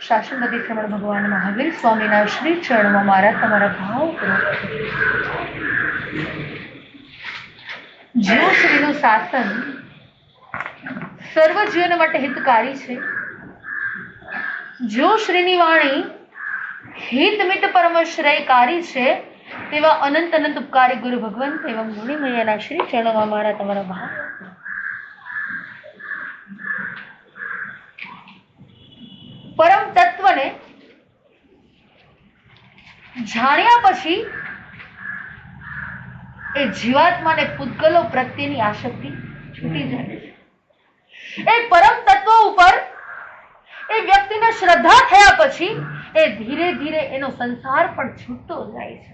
શાસનપતિ શ્રમણ ભગવાન મહાવીર સ્વામીના શ્રી ચરણમાં મારા તમારા ભાવપૂર્વક જીવ શ્રીનું શાસન સર્વ જીવન માટે હિતકારી છે. જો શ્રીની વાણી હિત મિત પરમ શ્રેયકારી છે તેવા અનંત અનંત ઉપકારી ગુરુ ભગવંત એવં મુનિમયના શ્રી ચરણમાં મારા તમારા ભાવ. પરમ તત્વને જાણ્યા પછી એ જીવાત્માને પૂતગલો પ્રત્યેની આસક્તિ છૂટી જાય છે. એ પરમ તત્વ ઉપર એ વ્યક્તિને શ્રદ્ધા થયા પછી એ ધીરે ધીરે એનો સંસાર પણ છૂટતો જાય છે.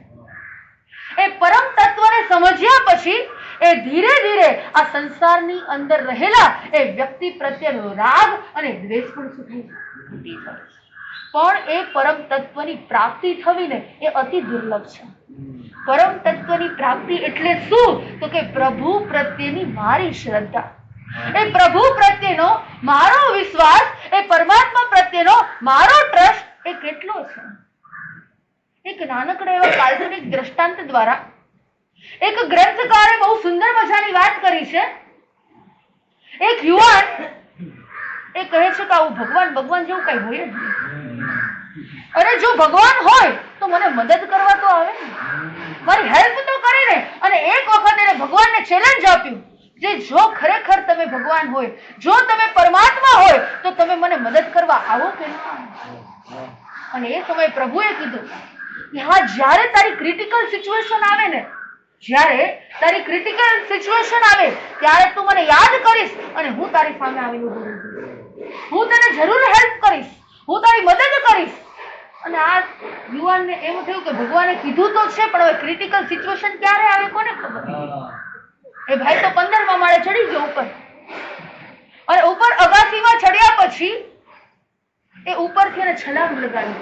એ પરમ તત્વને સમજ્યા પછી એ ધીરે ધીરે આ સંસારની અંદર રહેલા એ વ્યક્તિ પ્રત્યેનો રાગ અને દ્વેષ પણ છૂટી જાય. પણ એ પરમ તત્વની પ્રાપ્તિ થવી ને એ અતિ દુર્લભ છે. પરમ તત્વની પ્રાપ્તિ એટલે શું? તો કે પ્રભુ પ્રત્યેની મારી શ્રદ્ધા, એ પ્રભુ પ્રત્યેનો મારો વિશ્વાસ, એ પરમાત્મા પ્રત્યેનો મારો ટ્રસ્ટ એ કેટલો છે. એક નાનકડા એવા કાલ્પનિક દ્રષ્ટાંત દ્વારા એક ગ્રંથકારે બહુ સુંદર મજાની વાત કરી છે. એક યુવાન એ કહે છે કે આવું ભગવાન જેવું કઈ હોય જ નહીં. અરે જો ભગવાન હોય તો મને મદદ કરવા તો આવે ને, મારી હેલ્પ તો કરે ને. અને એક વખત એને ભગવાનને ચેલેન્જ આપ્યું જે જો ખરેખર તમે ભગવાન હોય, જો તમે પરમાત્મા હોય તો તમે મને મદદ કરવા આવો કે ના? અને એ સમયે પ્રભુએ કીધું કે હા, જ્યારે તારી ક્રિટિકલ સિચ્યુએશન આવે ને, જ્યારે તારી ક્રિટિકલ સિચ્યુએશન આવે ત્યારે તું મને યાદ કરીશ અને હું તારી સામે આવીને ઊભો રહીશ. હું તને જરૂર હેલ્પ કરીશ, હું તારી મદદ કરીશ. અને આ યુવાનને એમ થયું કે ભગવાને કીધું તો છે, પણ હવે ક્રિટિકલ સિચ્યુએશન ક્યારે આવે કોને ખબર. એ ભાઈ તો 15મા માળે ચડી ગયો ઉપર, અને ઉપર અગાસીમાં ચડ્યા પછી એ ઉપરથી એને છલાંગ લગાવી.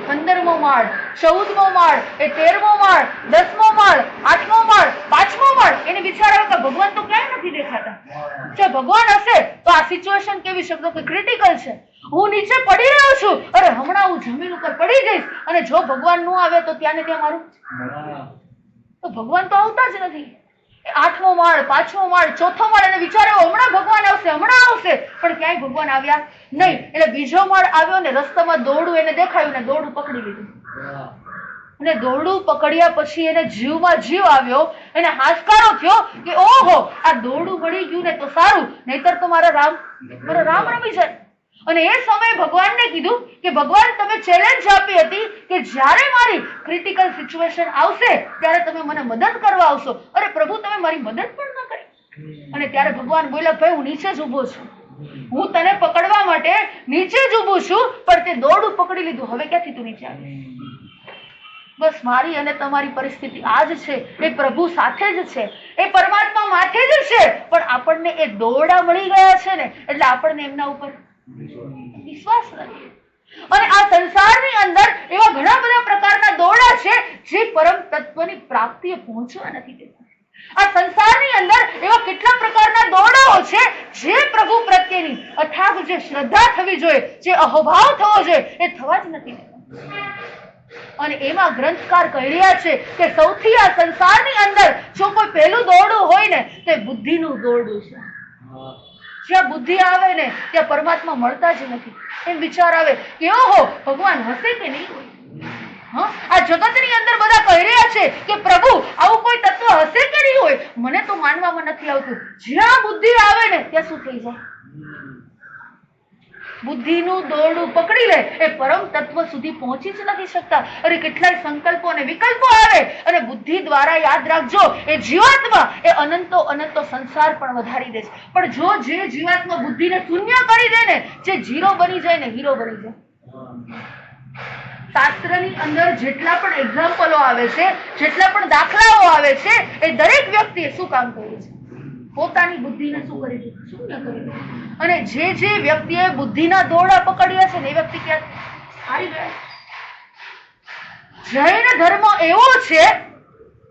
15મો માળ, 14મો માળ, એ 13મો માળ, 10મો માળ, 8મો માળ, 5મો માળ. એને વિચાર આવ્યો કે ભગવાન તો ક્યાંય નથી દેખાતા. જો ભગવાન હશે તો આ સિચ્યુએશન કેવી શબ્દો કે ક્રિટિકલ છે, હું નીચે પડી રહ્યો છું, અરે હમણાં હું જમીન ઉપર પડી જઈશ, અને જો ભગવાન ન આવે તો ત્યાં ને ત્યાં મારું. તો ભગવાન તો આવતા જ નથી. 8મો માળ, 5મો માળ, 4થો માળ, એને વિચાર્યો હમણાં ભગવાન આવશે, હમણાં આવશે, પણ ક્યાંય ભગવાન આવ્યા નહીં. એટલે બીજો માળ આવ્યો ને રસ્તામાં દોરડું એને દેખાયું ને દોરડું પકડી લીધું. અને દોરડું પકડ્યા પછી એને જીવમાં જીવ આવ્યો. એને હાશકારો થયો કે ઓહો, આ દોરડું મળી ગયું ને તો સારું, નહીતર તો મારો રામ રમી જાય. અને એ સમયે ભગવાનને કીધું કે ભગવાન, તમે ચેલેન્જ આપી હતી કે જ્યારે મારી ક્રિટિકલ સિચ્યુએશન આવશે ત્યારે તમે મને મદદ કરવા આવશો. અરે પ્રભુ, તમે મારી મદદ પણ ન કરી. અને ત્યારે ભગવાન બોલ્યા, ભાઈ હું નીચે જ ઊભો છું, હું તને પકડવા માટે નીચે જ ઊભું છું, પણ તે દોરડું પકડી લીધું, હવે ક્યાંથી તું નીચે આવીશ? બસ મારી અને તમારી પરિસ્થિતિ આ જ છે. એ પ્રભુ સાથે જ છે, એ પરમાત્મા માથે જ છે, પણ આપણને એ દોરડા મળી ગયા છે ને, એટલે આપણને એમના ઉપર વિશ્વાસ નથી. અને આ સંસારની અંદર એવા ઘણા બધા પ્રકારના દોરડા છે જે પરમ તત્વની પ્રાપ્તિએ પહોંચવા નથી દેતા. આ સંસારની અંદર એવા કેટલા પ્રકારના દોરડાઓ છે જે પ્રભુ પ્રત્યેની અથાગ જે શ્રદ્ધા થવી જોઈએ, જે અહોભાવ થવો જોઈએ, એ થવા જ નથી દેતા. અને એમાં ગ્રંથકાર કહી રહ્યા છે કે સૌથી આ સંસારની અંદર જો કોઈ પહેલું દોરડું હોય ને તે બુદ્ધિનું દોરડું છે. જ્યાં બુદ્ધિ આવે ને ત્યાં પરમાત્મા મળતા જ નથી. એમ વિચાર આવે કે ઓહો, ભગવાન હશે કે નહીં હોય. આ જગતની અંદર બધા કહી રહ્યા છે કે પ્રભુ આવું કોઈ તત્વ હશે કે નહીં હોય. મને તો માનવામાં નથી આવતું. જ્યાં બુદ્ધિ આવે ને ત્યાં શું થઈ જાય? બુદ્ધિનું દોરડું પકડી લે એ પરમ તત્વ સુધી પહોંચી જ નથી શકતા. અરે કેટલાય સંકલ્પો અને વિકલ્પો આવે અને બુદ્ધિ દ્વારા યાદ રાખજો એ જીવાત્મા એ અનંતો અનંતો સંસાર પણ વધારી દે છે. પણ જો જે જીવાત્મા બુદ્ધિને શૂન્ય કરી દે ને, જે ઝીરો બની જાય ને હીરો બની જાય. શાસ્ત્રની અંદર જેટલા પણ એક્ઝામ્પલો આવે છે, જેટલા પણ દાખલાઓ આવે છે, એ દરેક વ્યક્તિએ શું કામ કર્યું છે? પોતાની બુદ્ધિને શું કરી દીધું? શૂન્ય કરી દીધું. અને જે વ્યક્તિએ બુદ્ધિના દોરડા પકડ્યા છે ને એ વ્યક્તિ ક્યાં હારી ગયા. જૈન ધર્મ એવો છે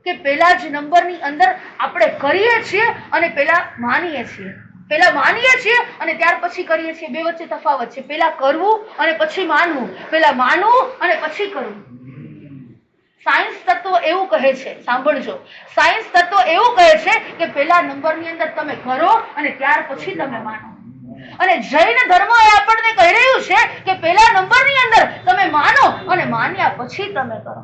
કે પેલા જ નંબરની અંદર આપણે કરીએ છીએ અને પેલા માનીએ છીએ. પેલા માનીએ છીએ અને ત્યાર પછી કરીએ છીએ. બે વચ્ચે તફાવત છે. પેલા કરવું અને પછી માનવું. પેલા માનવું અને પછી કરવું. સાયન્સ તત્વ એવું કહે છે, સાંભળજો, સાયન્સ તત્વ એવું કહે છે કે પેલા નંબરની અંદર તમે કરો અને ત્યાર પછી તમે માનો. અને જૈન ધર્મ આપણને કહી રહ્યું છે કે પેલા નંબરની અંદર તમે માનો અને માન્યા પછી તમે કરો.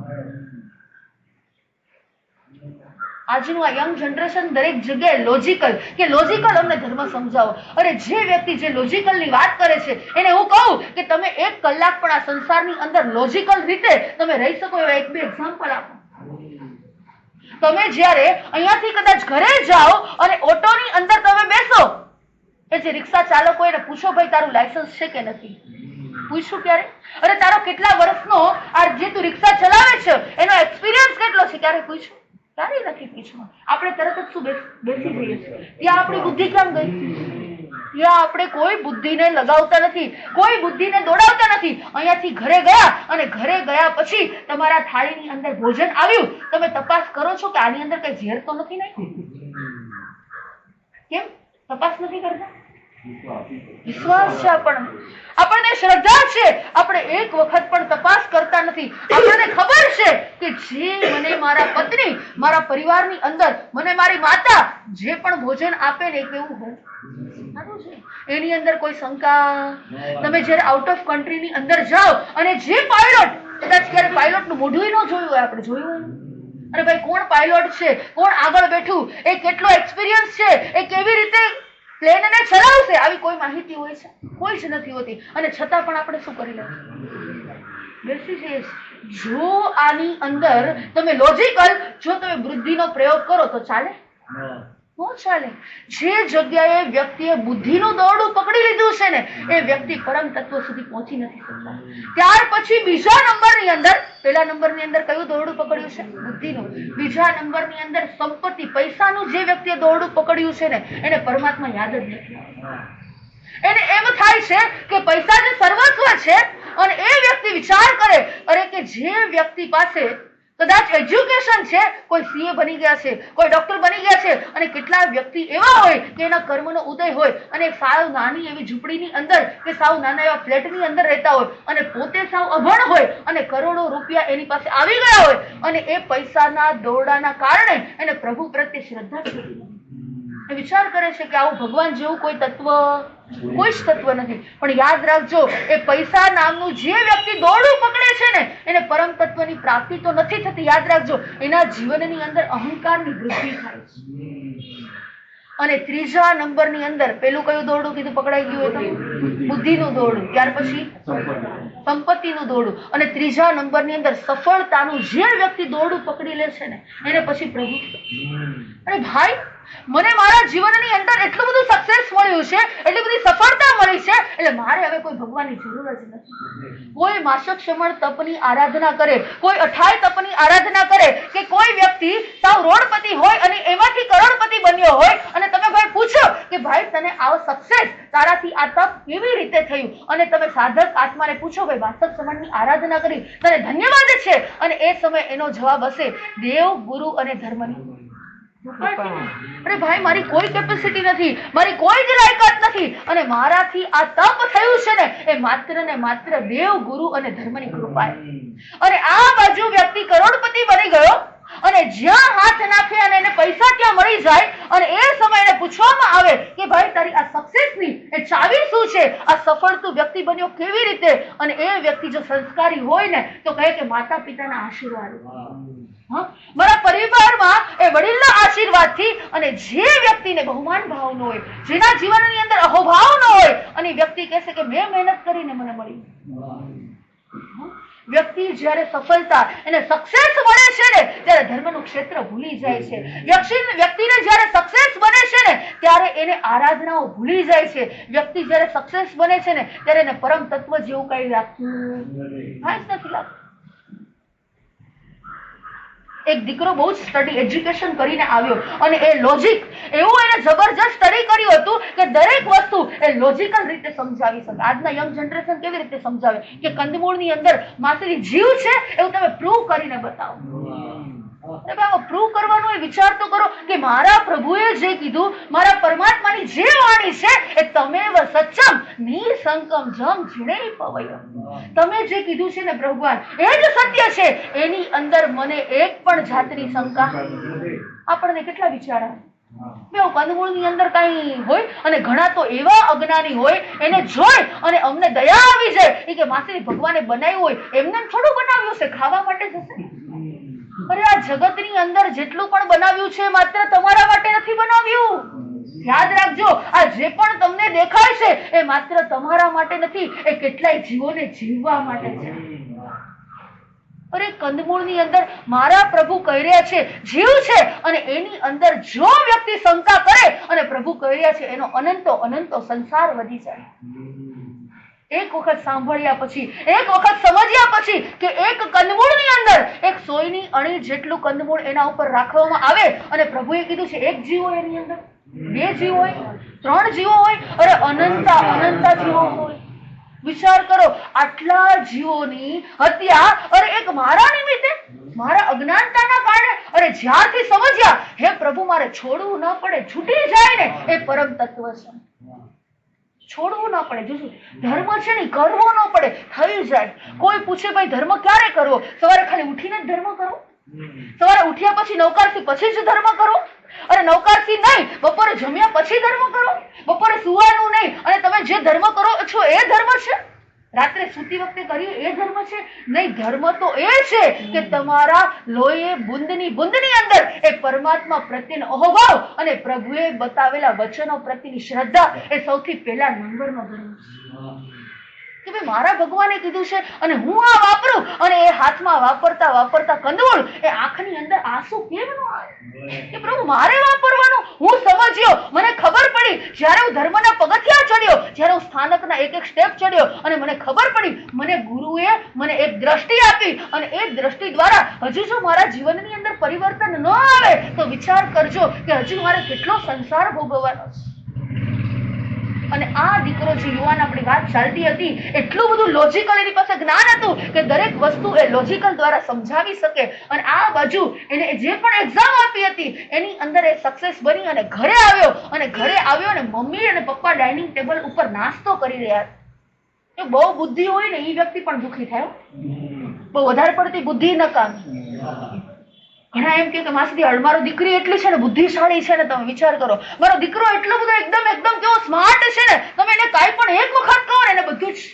આજનું આ યંગ જનરેશન દરેક જગ્યાએ લોજિકલ કે લોજિકલ અમને ધર્મ સમજાવો. અરે જે વ્યક્તિ જે લોજિકલની વાત કરે છે એને હું કહું કે તમે 1 કલાક પણ આ સંસારની અંદર લોજિકલ રીતે તમે રહી શકો એવા 1-2 એક્ઝામ્પલ આપો. તમે જ્યારે અહીંયાથી કદાચ ઘરે જાઓ અને ઓટોની અંદર તમે બેસો, એ જે રિક્ષા ચાલકો એને પૂછો, ભાઈ તારું લાયસન્સ છે કે નથી? પૂછ્યું ક્યારે? અરે તારો કેટલા વર્ષનો આ જે તું રિક્ષા ચલાવે છે એનો એક્સપિરિયન્સ કેટલો છે? ક્યારે પૂછ્યું? ક્યારેય નથી પૂછવું. આપણે તરત જ શું બેસી જઈએ છીએ. ત્યાં આપણી બુદ્ધિ કેમ ગઈ? ત્યાં આપણે કોઈ બુદ્ધિને લગાવતા નથી, કોઈ બુદ્ધિને દોડાવતા નથી. અહીંયાથી ઘરે ગયા અને ઘરે ગયા પછી તમારા થાળીની અંદર ભોજન આવ્યું, તમે તપાસ કરો છો કે આની અંદર કઈ ઝેર તો નથી નાખ્યું? કેમ તપાસ નથી કરતા? વિશ્વાસ છે આપણને શ્રદ્ધા છે, આપણે એક વખત પણ તપાસ કરતા નથી. આપણને ખબર છે કે જે મને મારા પત્ની, મારા પરિવારની અંદર મને મારી માતા જે પણ ભોજન આપે ને એ કેવું હોય, એની અંદર કોઈ શંકા. તમે જયારે આઉટ ઓફ કન્ટ્રીની અંદર જાઓ અને જે પાયલોટ, કદાચ ક્યારે પાયલોટનું મોઢું ન જોયું હોય, આપણે જોયું હોય, અરે ભાઈ કોણ પાયલોટ છે, કોણ આગળ બેઠું, એ કેટલો એક્સપિરિયન્સ છે, એ કેવી રીતે પ્લેનને ચલાવશે, આવી કોઈ માહિતી હોય છે? કોઈ જ નથી હોતી. અને છતાં પણ આપણે શું કરી લઈએ? બેસી જઈએ. જો આની અંદર તમે લોજિકલ, જો તમે બુદ્ધિનો પ્રયોગ કરો તો ચાલે? ન ચાલે. જે જગ્યાએ વ્યક્તિએ બુદ્ધિનું દોરડું પકડી લીધું છે ને એ વ્યક્તિ પરમ તત્વ સુધી પહોંચી નથી શકતા. ત્યાર પછી બીજા નંબરની અંદર, પેલા નંબરની અંદર કયું દોરડું પકડ્યું છે? બુદ્ધિનું. બીજા નંબરની અંદર સંપત્તિ, પૈસાનું જે વ્યક્તિએ દોરડું પકડ્યું છે ને એને પરમાત્મા યાદ જ નથી. એને એમ થાય છે કે પૈસા જે સર્વસ્વ છે અને એ વ્યક્તિ વિચાર કરે, અરે કે જે વ્યક્તિ પાસે કદાચ એજ્યુકેશન છે, કોઈ સીએ બની ગયા છે, કોઈ ડોક્ટર બની ગયા છે, અને કેટલા વ્યક્તિ એવા હોય કે એના કર્મનો ઉદય હોય અને સાવ નાની એવી ઝૂંપડીની અંદર કે સાવ નાના એવા ફ્લેટની અંદર રહેતા હોય અને પોતે સાવ અભણ હોય અને કરોડો રૂપિયા એની પાસે આવી ગયા હોય અને એ પૈસાના દોરડાના કારણે એને પ્રભુ પ્રત્યે શ્રદ્ધા છે. એ વિચાર કરે છે કે આવું ભગવાન જેવું કોઈ તત્વ, કોઈ જ તત્વ નથી. પણ યાદ રાખજો, એ પૈસા નામનું જે વ્યક્તિ દોરડું પકડે છે ને એને પરમ તત્વની પ્રાપ્તિ તો નથી થતી. યાદ રાખજો, એના જીવનની અંદર અહંકારની વૃદ્ધિ થાય છે. અને ત્રીજા નંબરની અંદર પેલું કયું દોરડું કીધું પકડાઈ ગયું હોય તો? બુદ્ધિનું દોરડું. ત્યાર પછી સંપત્તિનું દોરડું. અને ત્રીજા નંબરની અંદર સફળતાનું જે વ્યક્તિ દોરડું પકડી લે છે ને એને પછી પ્રભુ. અરે ભાઈ, મને મારા જીવનની અંદર એટલું બધું સક્સેસ મળ્યું છે, એટલી બધી સફળતા મળી છે, એટલે મારે હવે કોઈ ભગવાનની જરૂર જ નથી. કોઈ માસક શમણ તપની આરાધના કરે, કોઈ 28 તપની આરાધના કરે, કે કોઈ વ્યક્તિ સાવ રોડપતિ હોય અને એમાંથી કરોડપતિ બન્યો હોય અને તમે ભાઈ પૂછો કે ભાઈ તને આવો સક્સેસ, તારાથી આ તપ કેવી રીતે થયું, અને તમે સાધક આત્માને પૂછો ભાઈ માસક શમણની આરાધના કરી તને ધન્યવાદ છે, અને એ સમય એનો જવાબ હશે દેવ, ગુરુ અને ધર્મની. અરે ભાઈ, મારી કોઈ કેપેસિટી નથી, મારી કોઈ જ લાયકાત નથી, અને મારાથી આ તપ થયું છે ને એ માત્ર ને માત્ર દેવ, ગુરુ અને ધર્મની કૃપા. અને આ બાજુ વ્યક્તિ કરોડપતિ બની ગયો અને જ્યાં હાથ નાખે અને એને પૈસા ત્યાં મળી જાય અને એ સમયે એને પૂછવામાં આવે કે ભાઈ તારી આ સક્સેસની એ ચાવી શું છે, આ સફળ તું વ્યક્તિ બન્યો કેવી રીતે, અને એ વ્યક્તિ જો સંસ્કારી હોય ને તો કહે કે માતા પિતાના આશીર્વાદ, મારા પરિવારમાં એ વડીલના આશીર્વાદથી, અને જે વ્યક્તિને બહુમાન ભાવ ન હોય, જેના જીવનની અંદર અહોભાવ ન હોય, અને વ્યક્તિ કહેશે કે મેં મહેનત કરીને મને મળી. વ્યક્તિ જ્યારે સફળતા એને સક્સેસ મળે છે ને ત્યારે ધર્મનું ક્ષેત્ર ભૂલી જાય છે. વ્યક્તિને જ્યારે સક્સેસ બને છે ને ત્યારે એને આરાધનાઓ ભૂલી જાય છે. વ્યક્તિ જ્યારે સક્સેસ બને છે ને ત્યારે એને પરમ તત્વ જેવું કઈ લાગતું નથી લાગતું. એક દીકરો બહુ જ સ્ટડી એજ્યુકેશન કરીને આવ્યો અને એ લોજિક એવું એને જબરજસ્ત સ્ટડી કર્યું હતું કે દરેક વસ્તુ એ લોજિકલ રીતે સમજાવી શકે. આજના યંગ જનરેશન કેવી રીતે સમજાવે કે કંદમૂળની અંદર માસી જીવ છે એવું તમે પ્રૂવ કરીને બતાવો. પ્રૂવ કરવાનો એ વિચાર તો કરો કે મારા પ્રભુએ જે કીધું, મારા પરમાત્માની જે વાણી છે એ તમેવ સત્યમ નિસંકમ જમ જીણે પવયમ, તમે જે કીધું છે ને ભગવાન એ જ સત્ય છે, એની અંદર મને એક પણ જાતની શંકા. આપણને કેટલા વિચાર આવે કંદમૂળની અંદર કઈ હોય અને ઘણા તો એવા અજ્ઞાની હોય એને જોઈ અને અમને દયા આવી જાય કે માસી ભગવાને બનાવ્યું હોય એમને થોડું બનાવ્યું છે, ખાવા માટે જશે. અરે આ જગતની અંદર જેટલું પણ બનાવ્યું છે માત્ર તમારા માટે નથી બનાવ્યું. યાદ રાખજો, આ જે પણ તમને દેખાય છે એ માત્ર તમારા માટે નથી, એ કેટલાય જીવોને જીવવા માટે છે. અરે કંદમૂળની અંદર મારા પ્રભુ કહી રહ્યા છે જીવ છે, અને એની અંદર જો વ્યક્તિ શંકા કરે અને પ્રભુ કહી રહ્યા છે એનો અનંતો અનંતો સંસાર વધી જાય. એક વખત સાંભળ્યા પછી, એક વખત સમજ્યા પછી કે એક કંદમૂળની અંદર એક સોયની અણી જેટલું કંદમૂળ એના ઉપર રાખવામાં આવે અને પ્રભુએ કીધું છે એક જીવ હોય એની અંદર, 2 જીવ હોય, 3 જીવો હોય, અરે અનંતા અનંતા જીવો હોય. વિચાર કરો, આટલા જીવોની હત્યા અરે એક મારા નિમિત્તે, મારા અજ્ઞાનતાના કારણે. અરે જ્યારથી સમજ્યા હે પ્રભુ મારે છોડવું ન પડે, છૂટી જાય ને એ પરમ તત્વ છે. છોડવું ના પડે. જોજો ધર્મ છે ને કરવો ન પડે, થઈ જાય. કોઈ પૂછે ભાઈ ધર્મ ક્યારે કરવો? સવારે ખાલી ઉઠીને જ ધર્મ કરવો? સવારે ઉઠ્યા પછી નવકારથી પછી જ ધર્મ કરવો? અરે નવકારથી નહીં, બપોરે જમ્યા પછી ધર્મ કરો? બપોરે સુવાનું નહીં અને તમે જે ધર્મ કરો છો એ ધર્મ છે? રાત્રે સૂતી વખતે કર્યું એ ધર્મ છે? નહીં, ધર્મ તો એ છે કે તમારા લોહીએ બુંદની અંદર એ પરમાત્મા પ્રત્યેનો અહોભાવ અને પ્રભુએ બતાવેલા વચનો પ્રત્યેની શ્રદ્ધા એ સૌથી પહેલા નંબરનો ધર્મ છે. કે ભાઈ મારા ભગવાને કીધું છે અને હું આ વાપરું, અને એ હાથમાં વાપરતા વાપરતા કંદમૂળ એ આંખની અંદર આંસુ કેમ ન આવે કે પ્રભુ મારે વાપરવાનું? હું સમજ્યો, મને ખબર પડી જ્યારે હું ધર્મના પગથિયા ચડ્યો, જ્યારે હું સ્થાનકના એક એક સ્ટેપ ચડ્યો અને મને ખબર પડી, મને ગુરુએ મને એક દ્રષ્ટિ આપી અને એ દ્રષ્ટિ દ્વારા હજુ જો મારા જીવનની અંદર પરિવર્તન ન આવે તો વિચાર કરજો કે હજુ મારે કેટલો સંસાર ભોગવવાનો છે. અને આ દીકરો જે યુવાન આપણી વાત ચાલતી હતી એટલું બધું લોજિકલ એની પાસે જ્ઞાન હતું કે દરેક વસ્તુ એ લોજિકલ દ્વારા સમજાવી શકે. અને આ બાજુ એને જે પણ એક્ઝામ આપી હતી એની અંદર એ સક્સેસ બની અને ઘરે આવ્યો અને મમ્મી અને પપ્પા ડાઇનિંગ ટેબલ ઉપર નાસ્તો કરી રહ્યા હતા. બહુ બુદ્ધિ હોય ને એ વ્યક્તિ પણ દુઃખી થાય. બહુ વધારે પડતી બુદ્ધિ નકામી. ઘણા એમ કે માસી મારો દીકરી એટલી છે ને બુદ્ધિશાળી છે ને, તમે વિચાર કરો મારો દીકરો એટલો બધો એકદમ કેવો સ્માર્ટ છે ને, તમે એને કાંઈ પણ એક વખત કહો ને એને બધું જ.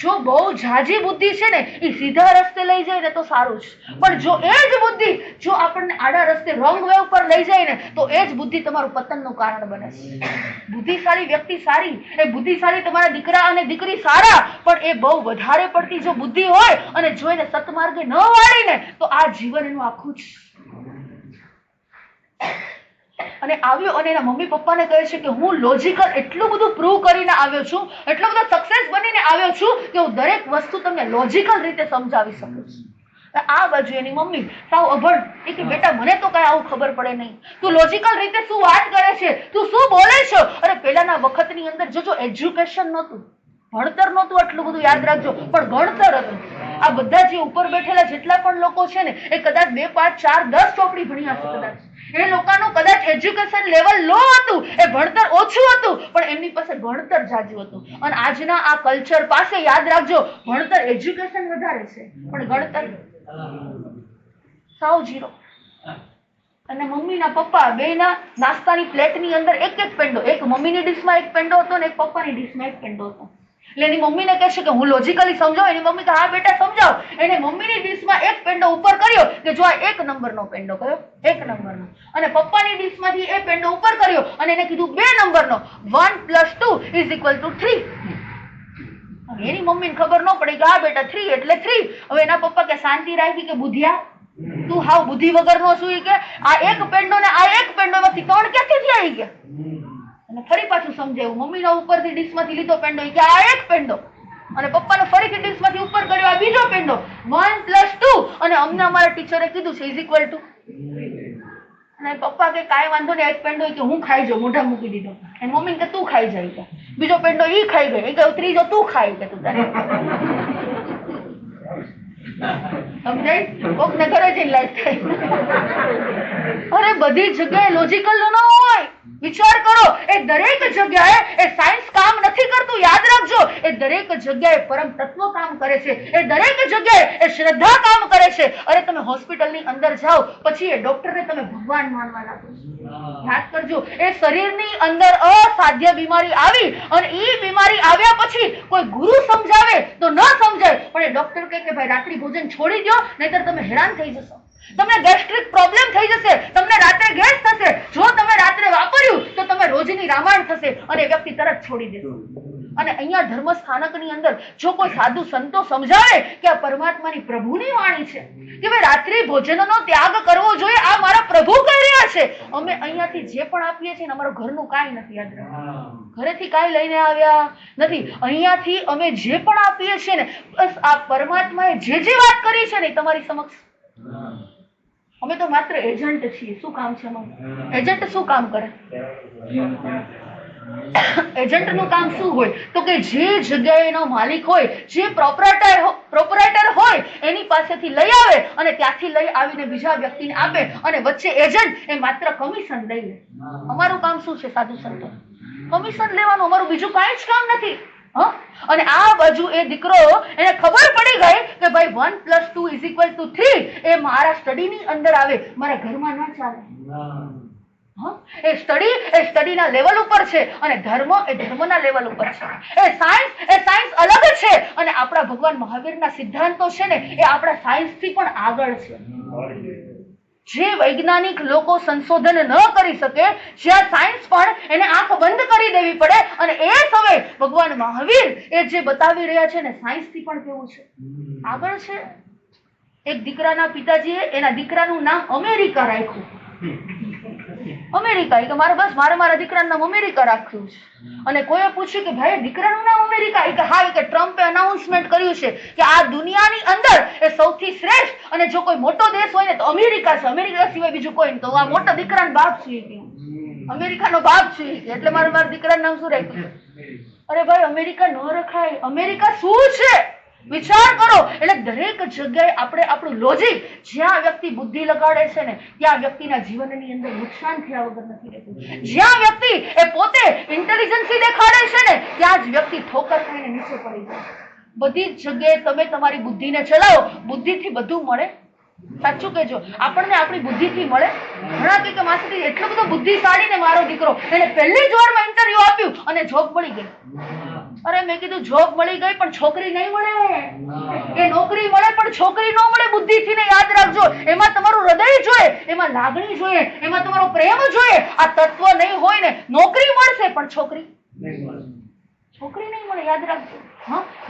જો બહુ ઝાઝી બુદ્ધિ છે ને એ સીધા રસ્તે લઈ જાય ને તો સારું છે, પણ જો એ જ બુદ્ધિ જો આપણને આડા રસ્તે રોંગ વે ઉપર લઈ જાય ને તો એ જ બુદ્ધિ તમારું પતનનું કારણ બને છે. બુદ્ધિશાળી વ્યક્તિ સારી, એ બુદ્ધિશાળી તમારા દીકરા અને દીકરી સારા, પણ એ બહુ વધારે પડતી જો બુદ્ધિ હોય અને જો એને સતમાર્ગે ન વાળીને તો આ જીવન એનું આખું જ. અને આવ્યો અને એના મમ્મી પપ્પાને કહે છે કે હું લોજિકલ એટલું બધું પ્રૂવ કરીને આવ્યો છું, એટલો બધો સક્સેસ બનીને આવ્યો છું કે હું દરેક વસ્તુ તમને લોજિકલ રીતે સમજાવી શકું છું. આ બાજુ એની મમ્મી સાવ અભણ, એ કે બેટા મને તો કઈ આવું ખબર પડે નહીં, તું લોજિકલ રીતે શું વાત કરે છે, તું શું બોલે છો? અરે પેલાના વખતની અંદર જો એજ્યુકેશન નહોતું, ભણતર નહોતું, આટલું બધું યાદ રાખજો, પણ ગણતર હતું. આ બધા જે ઉપર બેઠેલા જેટલા પણ લોકો છે ને એ કદાચ 2, 5, 4, 10 ચોપડી ભણ્યા છે. કદાચ એ લોકોનું કદાચ એજ્યુકેશન લેવલ લો હતું, એ ભણતર ઓછું હતું, પણ એમની પાસે ભણતર જાજુ હતું. અને આજના આ કલ્ચર પાસે યાદ રાખજો ભણતર એજ્યુકેશન વધારે છે પણ ગણતર સાવ ઝીરો. અને મમ્મીના પપ્પા બેયના નાસ્તાની પ્લેટની અંદર એક એક પેંડો, એક મમ્મીની ડીશમાં એક પેંડો હતો ને એક પપ્પાની ડીશમાં એક પેંડો હતો. એટલે એની મમ્મીને કહેશે કે હું લોજિકલી સમજાવું. એની મમ્મી કે હા બેટા સમજાવ. એને મમ્મીની ડીશમાં એક પેંડો ઉપર કર્યો કે જો આ 1 નંબરનો પેંડો કયો, 1 નંબરનો. અને પપ્પાની ડીશમાંથી એ પેંડો ઉપર કર્યો અને એને કીધું 2 નંબરનો, 1 + 2 = 3. એની મમ્મીને ખબર ન પડી કે હા બેટા 3 એટલે 3. હવે એના પપ્પા કે શાંતિ રાખી કે બુધિયા તું હાવ બુદ્ધિ વગરનો છું કે આ એક પેંડો ને આ એક પેંડો માંથી 3 ક્યાંથી આવી ગયા. અને ફરી પાછું સમજાવ્યું. મમ્મીના ઉપરથી ડીશમાંથી લીધો પેંડો કે આ એક પેંડો, અને પપ્પાને ફરીથી ડીશમાંથી ઉપર કર્યો આ બીજો પેંડો, 1 + 2. અને અમને અમારા ટીચરે કીધું છે = 3. અને પપ્પા કે કાંઈ વાંધો નહીં, એક પેંડો કે હું ખાઈ જાઉં, મોઢા મૂકી દીધો. અને મમ્મી કે તું ખાઈ જાય કે બીજો પેંડો ઈ ખાઈ ગઈ કે ત્રીજો તું ખાઈ કે તું તારે સમજાય. કોકને ઘરે જઈને લાઈટ થાય. અરે બધી જગ્યાએ લોજિકલ ન હોય. વિચાર કરો, એ દરેક જગ્યાએ એ સાયન્સ કામ નથી કરતું. યાદ રાખજો, એ દરેક જગ્યાએ પરમ તત્વ કામ કરે છે. એ દરેક જગ્યાએ એ શ્રદ્ધા કામ કરે છે. અરે તમે હોસ્પિટલની અંદર જાઓ પછી એ ડોક્ટરને તમે ભગવાન માનવા લાગો. યાદ કરજો, એ શરીરની અંદર અસાધ્ય બીમારી આવી અને એ બીમારી આવ્યા પછી કોઈ ગુરુ સમજાવે તો ન સમજાય, પણ એ ડોક્ટર કહે કે ભાઈ રાત્રિ ભોજન છોડી દો, નહીતર તમે હેરાન થઈ જશો. તમને ગેસ્ટ્રિક પ્રોબ્લેમ થઈ જશે, તમને રાત્રે ગેસ થશે. જો તમે રાત્રે વાપર્યું તો તમે રોજની રામાયણ થશે અને વ્યક્તિ તરત છોડી દેશે. અને અહીંયા ધર્મ સ્થાનકની અંદર જો કોઈ સાધુ સંતો સમજાવે કે આ પરમાત્માની પ્રભુની વાણી છે કે ભાઈ રાત્રિ ભોજનનો ત્યાગ કરવો જોઈએ, આ મારા પ્રભુ કહી રહ્યા છે. અમે અહીંયાથી જે પણ આપીએ છીએ ને અમારું ઘરનું કાંઈ નથી. યાદ રાખો, ઘરેથી કાંઈ લઈને આવ્યા નથી. અહીંયાથી અમે જે પણ આપીએ છીએ ને બસ આ પરમાત્માએ જે વાત કરી છે ને તમારી સમક્ષ. અમે તો માત્ર એજન્ટ છીએ. શું કામ છે અમારું? એજન્ટ શું કામ કરે? એજન્ટનું કામ શું હોય તો કે જે જગ્યાએ એનો માલિક હોય, જે પ્રોપરાઇટર હોય એની પાસેથી લઈ આવે અને ત્યાંથી લઈ આવીને બીજા વ્યક્તિને આપે અને વચ્ચે એજન્ટ એ માત્ર કમિશન લઈ લે. અમારું કામ શું છે સાધુ સંતો? કમિશન લેવાનું. અમારું બીજું કાંઈ જ કામ નથી. અને આ બાજુ એ દીકરો એને ખબર પડી ગઈ કે ભાઈ 1 + 2 = 3 એ મારા સ્ટડીની અંદર આવે, મારા ઘરમાં ના ચાલે. એ સ્ટડીના લેવલ ઉપર છે અને ધર્મ એ ધર્મના લેવલ ઉપર છે. એ સાયન્સ અલગ છે અને આપણા ભગવાન મહાવીરના સિદ્ધાંતો છે ને એ આપણા સાયન્સથી પણ આગળ છે. જે વૈજ્ઞાનિક લોકો સંશોધન ન કરી શકે, જ્યાં સાયન્સ પણ એને આંખ બંધ કરી દેવી પડે, અને એ સમયે ભગવાન મહાવીર એ જે બતાવી રહ્યા છે ને સાયન્સથી પણ કેવું છે, આગળ છે. એક દીકરાના પિતાજીએ એના દીકરાનું નામ અમેરિકા રાખ્યું. અમેરિકા કે મારા દીકરાનું નામ અમેરિકા રાખ્યું છે. અને કોઈએ પૂછ્યું કે ભાઈ દીકરાનું નામ અમેરિકા? કે હા, કે ટ્રમ્પે અનાઉન્સમેન્ટ કર્યું છે કે આ દુનિયાની અંદર એ સૌથી શ્રેષ્ઠ અને જો કોઈ મોટો દેશ હોય ને તો અમેરિકા છે, અમેરિકા સિવાય બીજું કોઈ નહીં. તો આ મોટા દીકરાનો બાપ છે, અમેરિકાનો બાપ છે, એટલે મારા દીકરાનું નામ શું રાખ્યું? અરે ભાઈ અમેરિકા ન રખાય. અમેરિકા શું છે વિચાર કરો. એટલે દરેક જગ્યાએ આપણે આપણું લોજિક, જ્યાં વ્યક્તિ બુદ્ધિ લગાડે છે ને ત્યાં વ્યક્તિના જીવનની અંદર નુકસાન થયા વગર નથી રહેતું. જ્યાં વ્યક્તિ એ પોતે ઇન્ટેલિજન્સી દેખાડે છે ને ત્યાં જ વ્યક્તિ ઠોકર ખાઈને નીચે પડી જાય. બધી જ જગ્યાએ તમે તમારી બુદ્ધિને ચલાવો, બુદ્ધિથી બધું મળે. સાચું કેજો, આપણને આપણી બુદ્ધિથી મળે. ઘણા કે માસી એટલો બધો બુદ્ધિશાળી ને મારો દીકરો, એને પહેલી જ વારમાં ઇન્ટરવ્યુ આપ્યું અને જોબ મળી ગઈ. અરે મેં કીધું જોબ મળી ગઈ પણ છોકરી નહીં મળે. એ નોકરી મળે પણ છોકરી ન મળે બુદ્ધિથી ને. યાદ રાખજો, એમાં તમારું હૃદય જોઈએ, એમાં લાગણી જોઈએ, એમાં તમારો પ્રેમ જોઈએ. આ તત્વ નહીં હોય ને નોકરી મળશે પણ છોકરી નહીં મળે. યાદ રાખજો,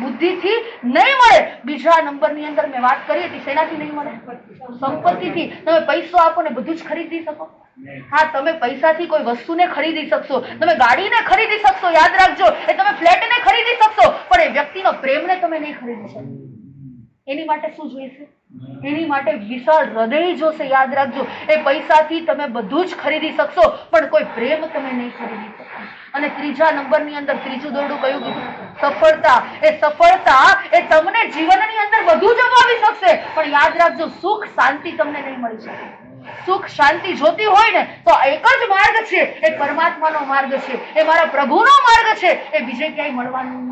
બુદ્ધિથી નહીં મળે. બીજા નંબરની અંદર મેં વાત કરી હતી, શેનાથી નહીં મળે? સંપત્તિથી. તમે પૈસો આપો ને બધું જ ખરીદી શકો? હા, તમે પૈસાથી કોઈ વસ્તુને ખરીદી શકશો, તમે ગાડીને ખરીદી શકશો. યાદ રાખજો, એ તમે ફ્લેટને ખરીદી શકશો પણ એ વ્યક્તિનો પ્રેમને તમે નહીં ખરીદી શકો. એની માટે શું જોઈશે? એની માટે વિશાળ હૃદય જોશે. યાદ રાખજો, એ પૈસાથી તમે બધું જ ખરીદી શકશો પણ કોઈ પ્રેમ તમે નહીં ખરીદી શકો. અને ત્રીજા નંબરની અંદર ત્રીજું દોરડું કયું કીધું? સફળતા. એ સફળતા એ તમને જીવનની અંદર બધું જ અપાવી શકશે પણ યાદ રાખજો સુખ શાંતિ તમને નહીં મળી શકે. સુખ શાંતિ જોતી હોય ને તો એક જ માર્ગ છે, એ પરમાત્માનો માર્ગ છે, એ મારા પ્રભુનો માર્ગ છે. એ બીજે ક્યાંય મળવાનું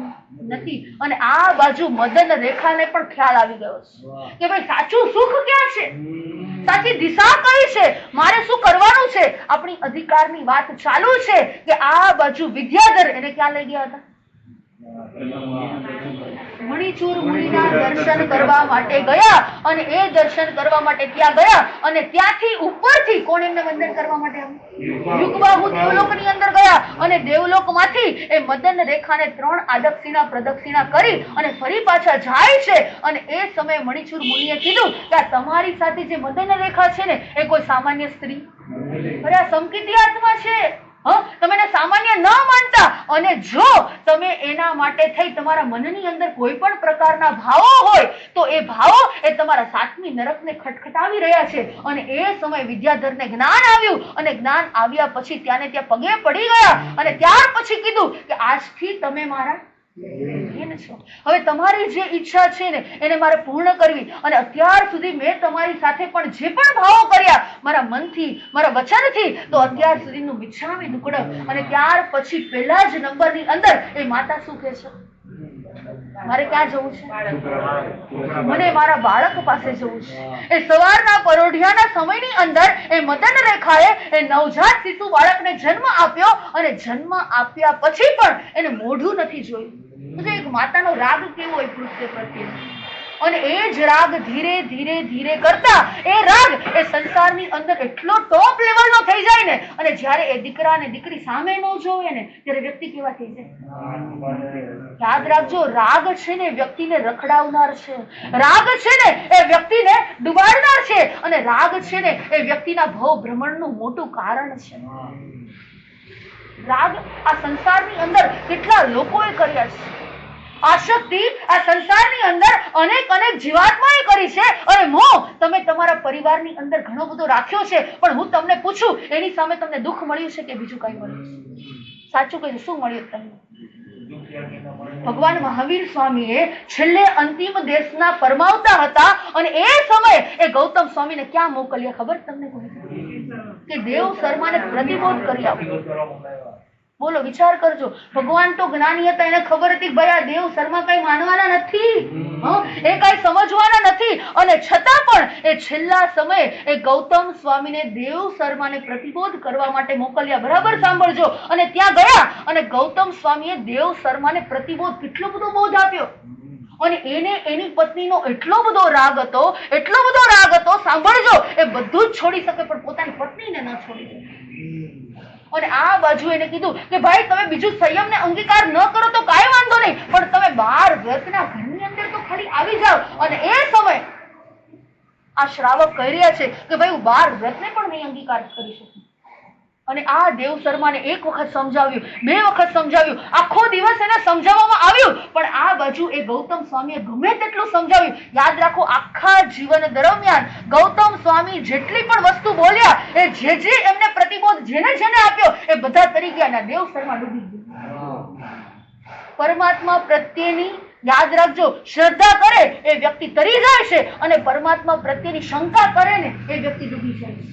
નથી. અને આ બાજુ મદન રેખાને પણ ખ્યાલ આવી ગયો છે કે ભાઈ સાચું સુખ ક્યાં છે, સાચી દિશા કઈ છે, મારે શું કરવાનું છે. આપણી અધિકારની વાત ચાલુ છે કે આ બાજુ વિદ્યાધર એને ક્યાં લઈ ગયા હતા? મણિચૂર મુનિના દર્શન કરવા માટે ગયા. અને એ દર્શન કરવા માટે ત્યાં ગયા અને ત્યાંથી ઉપરથી કોણ એમને વંદન કરવા માટે આવ્યું? યુગબાહુ દેવલોકની અંદર ગયા અને દેવલોકમાંથી એ મદન રેખાને 3 આદક્ષિણા પ્રદક્ષિણા કરી અને ફરી પાછા જાય છે. અને એ સમયે મણિચૂર મુનિએ કીધું કે આ તમારી સાથે જે મદન રેખા છે ને એ કોઈ સામાન્ય સ્ત્રી, અરે આ સમકીતી આત્મા છે. તમે એને સામાન્ય ન માનતા, અને જો તમે એના માટે થઈ તમારા મનની અંદર કોઈ પણ પ્રકારના ભાવો હોય તો એ ભાવો એ તમારા 7મી નરકને ખટખટાવી રહ્યા છે. અને એ સમયે વિદ્યાધરને જ્ઞાન આવ્યું અને જ્ઞાન આવ્યા પછી ત્યાં પગે પડી ગયા અને ત્યાર પછી કીધું કે આજથી તમે મારા છો. હવે તમારી જે ઈચ્છા છે ને એને મારે પૂર્ણ કરવી. અને અત્યાર સુધી મેં તમારી સાથે પણ જે પણ ભાવો કર્યા મારા મનથી, મારા વચનથી, તો અત્યાર સુધીનું મિચ્છામિ દુક્કડમ. અને ત્યાર પછી પહેલા જ નંબરની અંદર એ માતા શું કહે છે? મારે ક્યાં જવું છે? મને મારા બાળક પાસે જવું છે. એ સવારના પરોઢિયાના સમયની અંદર એ મદન રેખાએ એ નવજાત શિશુ બાળકને જન્મ આપ્યો અને જન્મ આપ્યા પછી પણ એને મોઢું નથી જોયું. એક માતાનો રાગ કેવો હોય પૃથ્વી પ્રત્યે, અને એ જ રાગ ધીરે ધીરે ધીરે કરતા એ રાગ એ સંસારની અંદર એટલો ટોપ લેવલનો થઈ જાય ને, અને જ્યારે એ દીકરા અને દીકરી સામે ન જોવે ને ત્યારે વ્યક્તિ કેવા થઈ જાય. યાદ રાખજો, રાગ છે ને વ્યક્તિને રખડાવનાર છે, રાગ છે ને એ વ્યક્તિને ડુબાડનાર છે, અને રાગ છે ને એ વ્યક્તિના ભવ ભ્રમણનું મોટું કારણ છે. રાગ આ સંસારની અંદર કેટલા લોકોએ કર્યા છે. આશક્તિ આ સંસારની અંદર અનેક જીવાત્માએ કરી છે. અને મોહ તમે તમારા પરિવારની અંદર ઘણો બધો રાખ્યો છે. પણ હું તમને પૂછું, એની સામે તમને દુઃખ મળ્યું છે કે બીજું કઈ મળ્યું છે? સાચું કહ્યું, શું મળ્યું તમને? ભગવાન મહાવીર સ્વામીએ છેલ્લે અંતિમ દેશના પરમાવતા હતા અને એ સમયે એ ગૌતમ સ્વામીને ક્યાં મોકલ્યા ખબર તમને? કે દેવ શર્માને પ્રતિબોધ કરી આપ્યો. બોલો, વિચાર કરજો. ભગવાન તો જ્ઞાની હતા, એને ખબર હતી ભાઈ આ દેવ શર્મા કઈ માનવાના નથી, એ કઈ સમજવાના નથી. અને છતાં પણ એ છેલ્લા સમયે એ ગૌતમ સ્વામીને દેવ શર્માને પ્રતિબોધ કરવા માટે મોકલ્યા. બરાબર સાંભળજો. અને ત્યાં ગયા અને ગૌતમ સ્વામીએ દેવ શર્માને પ્રતિબોધ કેટલો બધો બોધ આપ્યો. અને એને એની પત્નીનો એટલો બધો રાગ હતો, એટલો બધો રાગ હતો, સાંભળજો, એ બધું જ છોડી શકે પણ પોતાની પત્નીને ન છોડી શકે. અને આ બાજુ એને કીધું કે ભાઈ તમે બીજું સંયમને અંગીકાર ન કરો તો કાંઈ વાંધો નહીં, પણ તમે 12 વ્રતના ઘરની અંદર તો ખાલી આવી જાઓ. અને એ સમય આ શ્રાવક કહી રહ્યા છે કે ભાઈ હું 12 વ્રતને પણ નહીં અંગીકાર કરી શકું. અને આ દેવ શર્માને એક વખત સમજાવ્યું, 2 વખત સમજાવ્યું, આખો દિવસ એને સમજાવવામાં આવ્યું, પણ આ બાજુ એ ગૌતમ સ્વામીએ ગમે તેટલું સમજાવ્યું. યાદ રાખો, આખા જીવન દરમિયાન ગૌતમ સ્વામી જેટલી પણ વસ્તુ બોલ્યા, એ જે એમને પ્રતિબોધ જેને આપ્યો એ બધા તરી ગયા અને દેવ શર્મા ડૂબી ગયા. પરમાત્મા પ્રત્યેની યાદ રાખજો, શ્રદ્ધા કરે એ વ્યક્તિ તરી જાય છે, અને પરમાત્મા પ્રત્યેની શંકા કરે ને એ વ્યક્તિ ડૂબી જાય છે.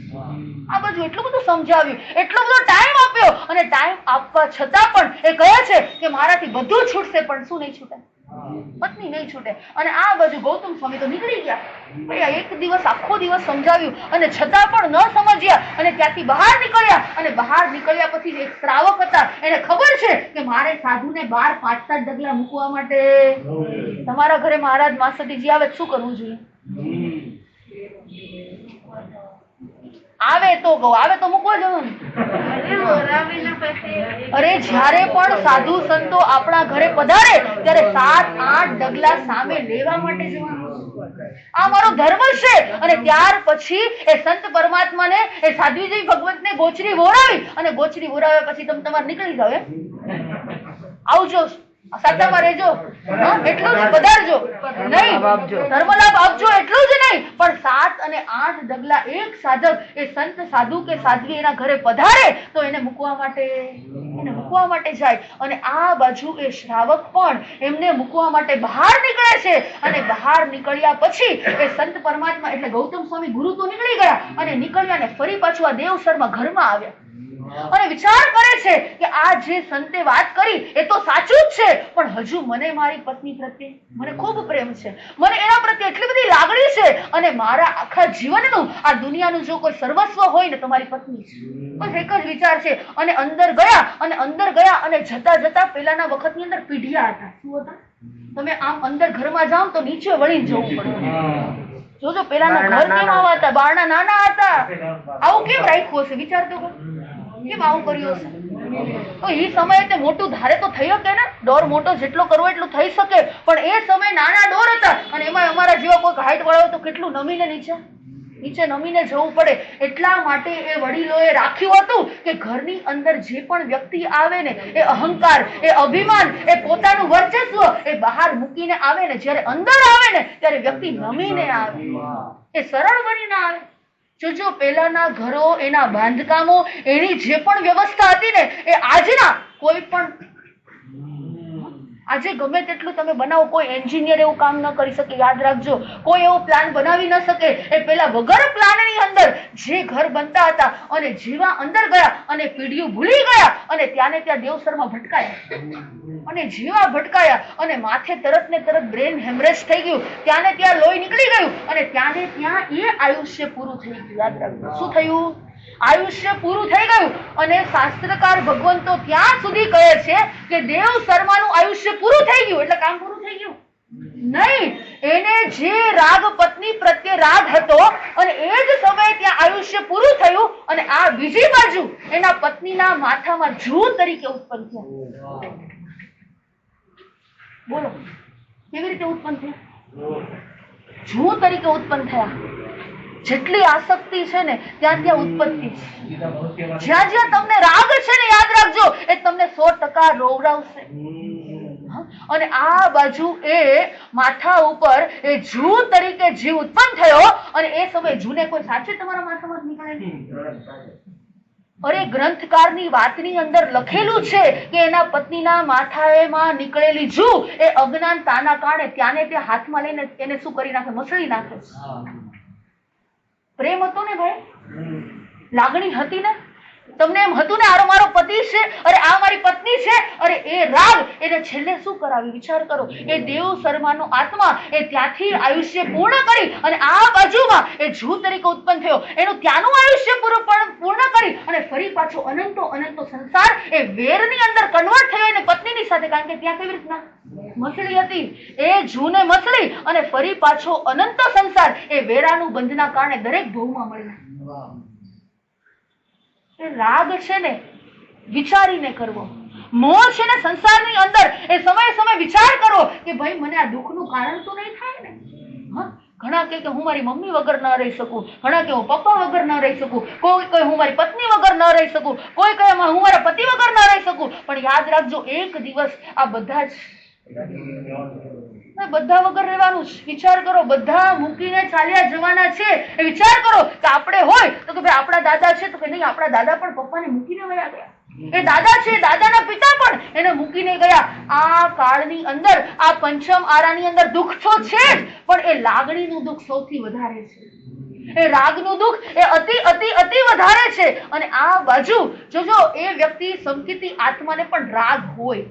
આ બધું એટલું બધું સમજાવ્યું, એટલો બધો ટાઈમ આપ્યો, અને ટાઈમ આપવા છતાં પણ એ કહે છે કે મારાથી બધું છૂટશે પણ શું નહીં છૂટે? પત્ની નહીં છૂટે. અને આ બાજુ ગૌતમ સ્વામી તો નીકળી ગયા. ભાઈ એક દિવસ આખો દિવસ સમજાવ્યું અને છતાં પણ ન સમજ્યા, અને ત્યાંથી બહાર નીકળ્યા. અને બહાર નીકળ્યા પછી એક શ્રાવક હતા, એને ખબર છે કે મારે સાધુને 12 5-7 ડગલા મૂકવા માટે તમારા ઘરે મહારાજ માસતીજી આવે શું કરવું જોઈએ? આવે તો મૂકવા જવાનું. અરે જ્યારે પણ સાધુ સંતો આપણા ઘરે પધારે ત્યારે 7-8 ડગલા સામે લેવા માટે જવાનું. આ મારો ધર્મ છે. અને ત્યાર પછી એ સંત પરમાત્માને, એ સાધ્વીજી ભગવતને ગોચરી વોરાવી, અને ગોચરી વોરાવ્યા પછી તમે તમારે નીકળી જાવ. આવજો, સાતામાં રહેજો, એટલું જ પધારજો, નહીં ધર્મ લાભ આપજો એટલું જ નહીં, પણ 7 અને 8 ડગલા એક સાધક એ સંત સાધુ કે સાધ્વી એના ઘરે પધારે તો એને મૂકવા માટે જાય. અને આ બાજુ એ શ્રાવક પણ એમને મૂકવા માટે બહાર નીકળે છે. અને બહાર નીકળ્યા પછી એ સંત પરમાત્મા એટલે ગૌતમ સ્વામી ગુરુ તો નીકળી ગયા, અને નીકળ્યા ને ફરી પાછું આ દેવ શર્મા ઘરમાં આવ્યા. અને વિચાર કરે છે કે આ જે સંતે વાત કરી એ તો સાચું જ છે, પણ હજુ મને મારી પત્ની પ્રત્યે મને ખૂબ પ્રેમ છે, મને એના પ્રત્યે એટલી બધી લાગણી છે, અને મારા આખા જીવનનું આ દુનિયાનું જો કોઈ સર્વસ્વ હોય ને તો મારી પત્ની છે. બસ એક જ વિચાર છે. અને અંદર ગયા અને જતા જતા પેલાના વખતની અંદર પીઢિયા હતા. શું હતા? તમે આમ અંદર ઘરમાં જાઓ તો નીચે વળીને જવું પડે. જોજો પેલાના ઘર કેમ આવા હતા, બારણા નાના હતા. આવું કેમ રાખ્યું હશે? વિચાર તો કરો, કેમ આવું કર્યું હશે? તો એ સમયે તે મોટું ધારે તો થઈ શકે ને, ડોર મોટો જેટલો કરવો એટલું થઈ શકે, પણ એ સમયે નાના ડોર હતા, અને એમાં અમારા જેવા કોઈ હાઈટ વાળો તો કેટલું નમીને નીચે નમીને જવું પડે. એટલા માટે એ વડીલોએ રાખ્યું હતું કે ઘરની અંદર જે પણ વ્યક્તિ આવે ને એ અહંકાર, એ અભિમાન, એ પોતાનું વર્ચસ્વ એ બહાર મૂકીને આવે ને, જ્યારે અંદર આવે ને ત્યારે વ્યક્તિ નમીને આવે, એ સરળ બનીને આવે. જો પેલાના ઘરો, એના બાંધકામો, એની જે પણ વ્યવસ્થા હતી ને એ આજના કોઈ પણ, આજે ગમે તેટલું તમે બનાવો, કોઈ એન્જિનિયર એવું કામ ન કરી શકે. યાદ રાખજો, કોઈ એવો પ્લાન બનાવી ન શકે. એ પેલા વગર પ્લાનની અંદર જે ઘર બનતા હતા, અને જેવા અંદર ગયા અને પીઢીઓ ભૂલી ગયા, અને ત્યાં દેવસરમાં ભટકાયા, અને જેવા ભટકાયા અને માથે તરત ને તરત બ્રેન હેમરેજ થઈ ગયું, ત્યાં લોહી નીકળી ગયું, અને ત્યાં એ આયુષ્ય પૂરું થઈ ગયું. યાદ રાખજો, શું થયું? આયુષ્ય પૂરું થઈ ગયું. અને શાસ્ત્રકાર ભગવંતો ત્યાં સુધી કહે છે કે દેવ શર્માનું આયુષ્ય પૂરું થઈ ગયું એટલે કામ પૂરું થઈ ગયું નહીં. એને જે રાગ પત્ની પ્રત્યે રાગ હતો, અને એ જ સમયે ત્યાં આયુષ્ય પૂરું થયું, અને આ બીજી બાજુ એના પત્નીના માથામાં જૂ તરીકે ઉત્પન્ન થયા. બોલો, કેવી રીતે ઉત્પન્ન થયા? જૂ તરીકે ઉત્પન્ન થયા. જેટલી આસક્તિ છે ને ત્યાં ઉત્પત્તિ છે. જ્યાં જ્યાં તમને રાગ છે ને, યાદ રાખજો, એ તમને 100% રોવરાવશે. અને આ બાજુ એ માથા ઉપર એ જૂ તરીકે જીવ ઉત્પન્ન થયો, અને એ સમયે જૂને કોઈ સાચે તમારા માથામાં નીકળે? અરે ગ્રંથકારની વાતની અંદર લખેલું છે કે એના પત્નીના માથામાં નીકળેલી જૂ એ અજ્ઞાનતાના કારણે ત્યાંને તે હાથમાં લઈને એને શું કરી નાખે? મસળી નાખે. પ્રેમ હતો ને ભાઈ, લાગણી હતી ને, તમને એમ હતું ને આરો મારો પતિ છે, અરે આ મારી પત્ની છે, અરે એ રાગ એને છેલ્લે શું કરાવી? વિચાર કરો. એ દેવ શર્માનો આત્મા એ ત્યાંથી આયુષ્ય પૂર્ણ કરી, અને આ બાજુમાં એ જૂ તરીકે ઉત્પન્ન થયો, એનું ત્યાંનું આયુષ્ય પૂર્ણ કરી, અને ફરી પાછો અનંતો સંસાર એ વેરની અંદર કન્વર્ટ થયો એને પત્નીની સાથે. કારણ કે ત્યાં કેવી રીતના મસળી હતી, એ જૂને મસળી, અને ફરી પાછો અનંત સંસાર એ વેરાનું બંધના કારણે દરેક ભવમાં મળ્યા. એ રાગ છે ને વિચારીને કરવો, મોહ છે ને સંસારની અંદર એ સમયે વિચાર કરો કે ભાઈ મને આ દુઃખનું કારણ તો નહીં થાય ને. ઘણા કે હું મારી મમ્મી વગર ન રહી શકું, ઘણા કે હું પપ્પા વગર ન રહી શકું, કોઈ કહે હું મારી પત્ની વગર ન રહી શકું, કોઈ કહે હું મારા પતિ વગર ન રહી શકું. પણ યાદ રાખજો, એક દિવસ આ બધા વગર રહેવાનું જ. વિચાર કરો, બધા મૂકીને ચાલ્યા જવાના છે. એ વિચાર કરો કે આપણે હોય તો કે ભાઈ આપણા દાદા છે, તો કે નહીં, આપણા દાદા પણ પપ્પાને મૂકીને વયા ગયા. એ દાદા છે, દાદાના પિતા પણ એને મૂકીને ગયા. આ કાળની અંદર, આ પંચમ આરાની અંદર દુઃખ તો છે જ, પણ એ લાગણીનું દુઃખ સૌથી વધારે છે. એ રાગનું દુઃખ એ અતિ વધારે છે. અને આ બાજુ જોજો, એ વ્યક્તિ સંકિતી આત્માને પણ રાગ હોય.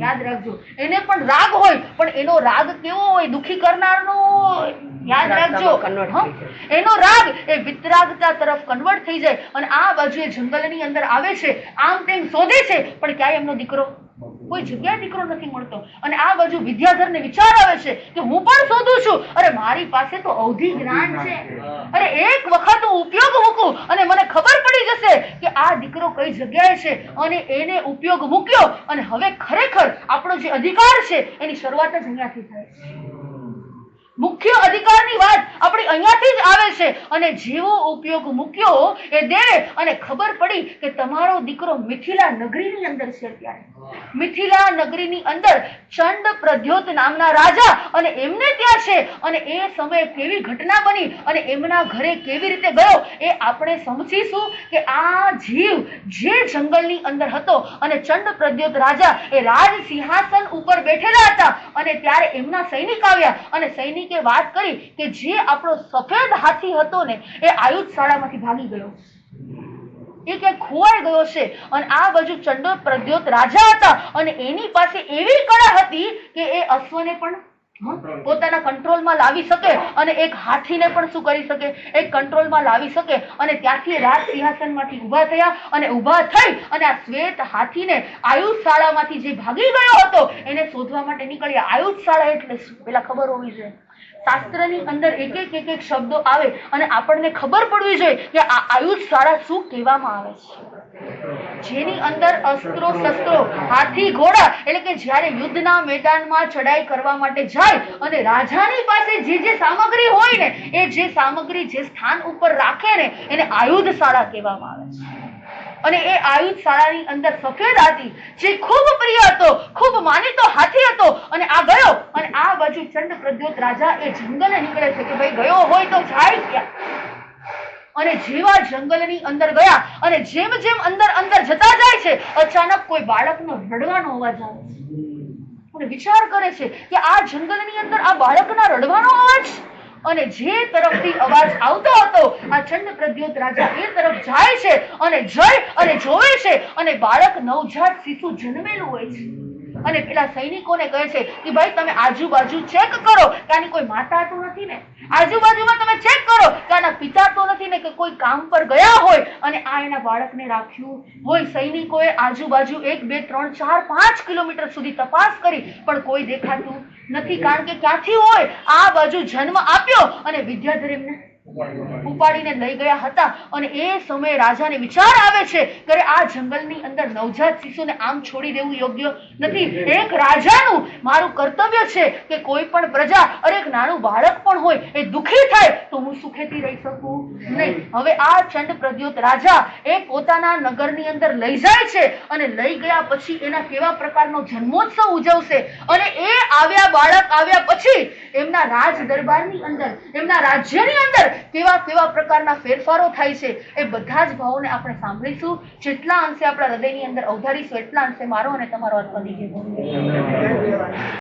યાદ રાખજો, એને પણ રાગ હોય, પણ એનો રાગ કેવો હોય? દુઃખી કરનારનો હોય. યાદ રાખજો, એનો રાગ એ વિતરાગતા તરફ કન્વર્ટ થઈ જાય. અને આ બાજુ એ જંગલની અંદર આવે છે, આમ તેમ શોધે છે, પણ ક્યાંય એમનો દીકરો, કોઈ જગ્યાએ દીકરો નથી મળતો. અને આ બાજુ વિદ્યાધરને વિચાર આવે છે કે હું પણ શોધું છું, અરે મારી પાસે તો અવધિ જ્ઞાન છે, અરે એક વખત હું ઉપયોગ મૂકું અને મને ખબર પડી જશે કે આ દીકરો કઈ જગ્યાએ છે. અને એને ઉપયોગ મૂક્યો, અને હવે ખરેખર આપણો જે અધિકાર છે એની શરૂઆત જ અહીંયાથી થાય છે. મુખ્ય અધિકારની વાત આપણી અહીંયાથી જ આવે છે. અને જેવો ઉપયોગ મૂક્યો એ દેવે, અને ખબર પડી કે તમારો દીકરો મિથિલા નગરીની અંદર છે. ત્યારે મિથિલા નગરીની અંદર ચંડ પ્રદ્યોત નામના રાજા, અને એમને ત્યાં છે. અને એ સમયે કેવી ઘટના બની અને એમના ઘરે કેવી રીતે ગયો એ આપણે સમજીશું. કે આ જીવ જે જંગલની અંદર હતો, અને ચંડ પ્રદ્યોત રાજા એ રાજ સિંહાસન ઉપર બેઠેલા હતા, અને ત્યારે એમના સૈનિક આવ્યા, અને સૈનિકે વાત કરી કે જે આપણો સફેદ હાથી હતો ને એ આયુધ શાળામાંથી ભાગી ગયો. એ ક્યાંક ખોવાઈ ગયો છે. અને આ બાજુ ચંડો પ્રદ્યોત રાજા હતા અને એની પાસે એવી કળા હતી કે એ અશ્વને પણ પોતાના કંટ્રોલમાં લાવી શકે અને એક હાથીને પણ શું કરી શકે, એક કંટ્રોલમાં લાવી શકે. અને ત્યાંથી રાજ સિંહાસનમાંથી ઊભા થયા અને ઊભા થઈ અને આ શ્વેત હાથીને આયુધશાળામાંથી જે ભાગી ગયો હતો એને શોધવા માટે નીકળ્યા. આયુધશાળા એટલે શું પેલા ખબર હોવી જોઈએ. શાસ્ત્રની અંદર એક એક શબ્દો આવે અને આપણને ખબર પડવી જોઈએ કે આ આયુધશાળા શું કહેવામાં આવે છે, જેની અંદર અસ્ત્રો શસ્ત્રો હાથી ઘોડા એટલે કે જ્યારે યુદ્ધના મેદાનમાં ચડાઈ કરવા માટે જાય અને રાજાની પાસે જે સામગ્રી હોય ને એ જે સામગ્રી જે સ્થાન ઉપર રાખે ને એને આયુધશાળા કહેવામાં આવે છે. અને એ આયુધશાળાની અંદર સફેદ હાથી જે ખૂબ પ્રિય હતો, ખૂબ માનીતો હાથી હતો અને આ ગયો અને આ બાજુ ચંડ પ્રદ્યોત રાજા એ જંગલે નીકળે છે કે ભાઈ ગયો હોય તો જાય ક્યાં. અને જેવા જંગલની અંદર ગયા અને જેમ જેમ અંદર જતા જાય છે અચાનક કોઈ બાળકનો રડવાનો અવાજ આવે છે અને વિચાર કરે છે કે આ જંગલની અંદર આ બાળકના રડવાનો અવાજ. અને જે તરફથી અવાજ આવતો હતો આ ચંડ પ્રદ્યોત રાજા એ તરફ જાય છે અને જઈ અને જોવે છે અને બાળક નવજાત શિશુ જન્મેલું હોય છે. અને પેલા સૈનિકોને કહે છે કે ભાઈ તમે આજુબાજુ ચેક કરો કે આની કોઈ માતા તો નથી ને, આજુબાજુમાં તમે ચેક કરો કે આના પિતા તો નથી ને, કે કોઈ કામ પર ગયા હોય અને આ એના બાળકને રાખ્યું હોય. સૈનિકોએ આજુબાજુ 1 2 3 4 5 કિલોમીટર સુધી તપાસ કરી પણ કોઈ દેખાતું નથી, કારણ કે ક્યાંથી હોય આ બાજુ જન્મ આપ્યો અને વિદ્યાધર એમને ઉપાડીને લઈ ગયા હતા. અને એ સમયે રાજાને વિચાર આવે છે કે આ જંગલની અંદર નવજાત શિશુને આમ છોડી દેવું યોગ્ય નથી. એક રાજાનું મારું કર્તવ્ય છે કે કોઈ પણ પ્રજા અરે એક નાનું બાળક પણ હોય એ દુઃખી થાય તો હું સુખેથી રહી શકું નહીં. હવે આ ચંડ પ્રદ્યોત રાજા એ પોતાના નગરની અંદર લઈ જાય છે અને લઈ ગયા પછી એના કેવા પ્રકારનો જન્મોત્સવ ઉજવશે અને એ બાળક આવ્યા પછી એમના રાજ દરબારની અંદર એમના રાજ્યની અંદર કેવા પ્રકારના ફેરફારો થાય છે એ બધા જ ભાવોને આપણે સાંભળીશું. જેટલા અંશે આપણા હૃદયની અંદર અવધારીશું એટલા અંશે મારો અને તમારો આત્મા દીજે.